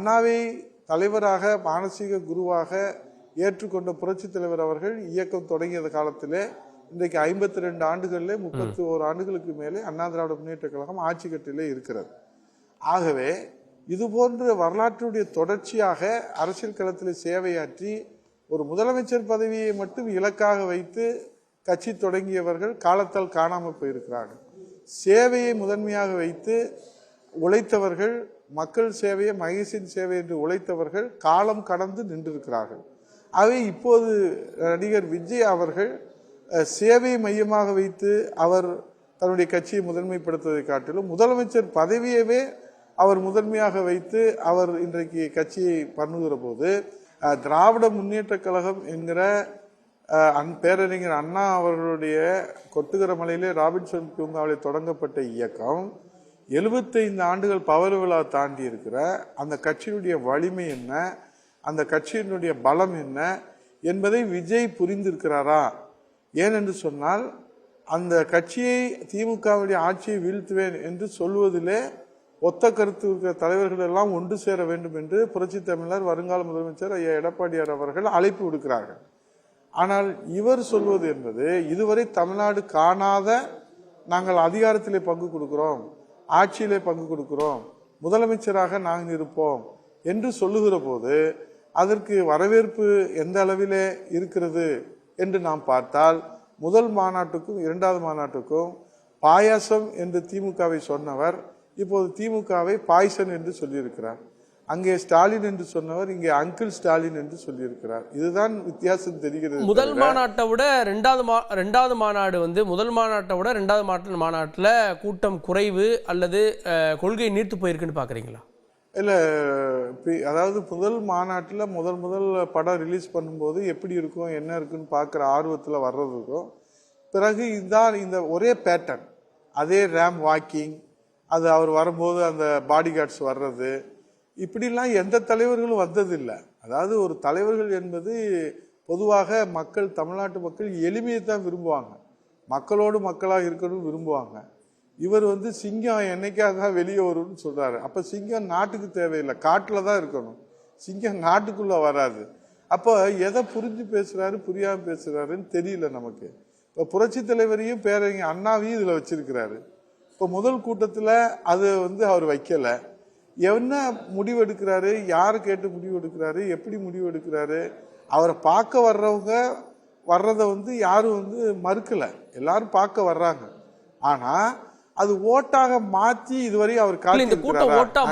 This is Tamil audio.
அண்ணாவை தலைவராக மானசீக குருவாக ஏற்றுக்கொண்ட புரட்சி தலைவர் அவர்கள் இயக்கம் தொடங்கிய காலத்திலே இன்றைக்கு 52 ஆண்டுகளிலே 31 ஆண்டுகளுக்கு மேலே அண்ணா திராவிட முன்னேற்ற கழகம் ஆட்சி கட்டிலே இருக்கிறது. ஆகவே இது போன்ற வரலாற்றுடைய தொடர்ச்சியாக அரசியல் களத்தில் சேவையாற்றி ஒரு முதலமைச்சர் பதவியை மட்டும் இலக்காக வைத்து கட்சி தொடங்கியவர்கள் காலத்தால் காணாமல் போயிருக்கிறார்கள். சேவையை முதன்மையாக வைத்து உழைத்தவர்கள், மக்கள் சேவையை மகேஷின் சேவை என்று உழைத்தவர்கள் காலம் கடந்து நின்றிருக்கிறார்கள். ஆகவே இப்போது நடிகர் விஜய் அவர்கள் சேவையை மையமாக வைத்து அவர் தன்னுடைய கட்சியை முதன்மைப்படுத்துவதை காட்டிலும் முதலமைச்சர் பதவியவே அவர் முதன்மையாக வைத்து அவர் இன்றைக்கு கட்சியை பண்ணுகிற போது திராவிட முன்னேற்ற கழகம் என்கிற பேரறிஞர் அண்ணா அவர்களுடைய கொட்டுகிற மலையிலே ராபின்சன் பூங்காவில் தொடங்கப்பட்ட இயக்கம் 75 ஆண்டுகள் பவர் விழா தாண்டி இருக்கிற அந்த கட்சியினுடைய வலிமை என்ன, அந்த கட்சியினுடைய பலம் என்ன என்பதை விஜய் புரிந்திருக்கிறாரா? ஏனென்று சொன்னால் அந்த கட்சியை திமுகவுடைய ஆட்சியை வீழ்த்துவேன் என்று சொல்வதிலே ஒத்த கருத்து இருக்கிற தலைவர்கள் எல்லாம் ஒன்று சேர வேண்டும் என்று புரட்சி தமிழர் வருங்கால முதலமைச்சர் ஐயா எடப்பாடியார் அவர்கள் அழைப்பு விடுக்கிறார்கள். ஆனால் இவர் சொல்வது என்பது இதுவரை தமிழ்நாடு காணாத நாங்கள் அதிகாரத்திலே பங்கு கொடுக்கிறோம், ஆட்சியிலே பங்கு கொடுக்கிறோம், முதலமைச்சராக நாங்கள் இருப்போம் என்று சொல்லுகிற போது அதற்கு வரவேற்பு எந்த அளவிலே இருக்கிறது என்று நாம் பார்த்தால் முதல் மாநாட்டுக்கும் இரண்டாவது மாநாட்டுக்கும் பாயாசம் என்று திமுகவை சொன்னவர் இப்போது திமுகவை பாய்சன் என்று சொல்லியிருக்கிறார். அங்கே ஸ்டாலின் என்று சொன்னவர் இங்கே அங்கிள் ஸ்டாலின் என்று சொல்லியிருக்கிறார். இதுதான் வித்தியாசம் தெரிகிறது. முதல் மாநாட்டை விட ரெண்டாவது மாநாடு முதல் மாநாட்டை விட ரெண்டாவது மாநாட்டில் கூட்டம் குறைவு அல்லது கொள்கை நீர்த்து போயிருக்குன்னு பார்க்குறீங்களா? இல்லை, அதாவது முதல் மாநாட்டில் முதல் படம் ரிலீஸ் பண்ணும்போது எப்படி இருக்கும் என்ன இருக்குன்னு பார்க்குற ஆர்வத்தில் வர்றதுக்கும் பிறகு இதுதான் இந்த ஒரே பேட்டர்ன், அதே ரேம் வாக்கிங், அது அவர் வரும்போது அந்த பாடி கார்ட்ஸ் வர்றது, இப்படிலாம் எந்த தலைவர்களும் வந்ததில்லை. அதாவது ஒரு தலைவர்கள் என்பது பொதுவாக மக்கள், தமிழ்நாட்டு மக்கள் எளிமையை தான் விரும்புவாங்க, மக்களோடு மக்களாக இருக்கணும்னு விரும்புவாங்க. இவர் சிங்கம் என்னைக்காக தான் வெளியே வரும்னு சொல்றாரு. அப்ப சிங்கம் நாட்டுக்கு தேவையில்லை, காட்டுல தான் இருக்கணும், சிங்கம் நாட்டுக்குள்ள வராது. அப்போ எதை புரிஞ்சு பேசுறாரு புரியாம பேசுறாருன்னு தெரியல நமக்கு. இப்ப புரட்சி தலைவரையும் பேரறிஞர் அண்ணாவையும் இதுல வச்சிருக்கிறாரு. இப்ப முதல் கூட்டத்துல அது அவர் வைக்கல. என்ன முடிவு எடுக்கிறாரு, யாரு கேட்டு முடிவு எடுக்கிறாரு, எப்படி முடிவு எடுக்கிறாரு, அவரை பார்க்க வர்றவங்க வர்றத யாரும் மறுக்கல, எல்லாரும் பார்க்க வர்றாங்க. ஆனா அது ஓட்டாக மாற்றி இதுவரை அவர் காட்டி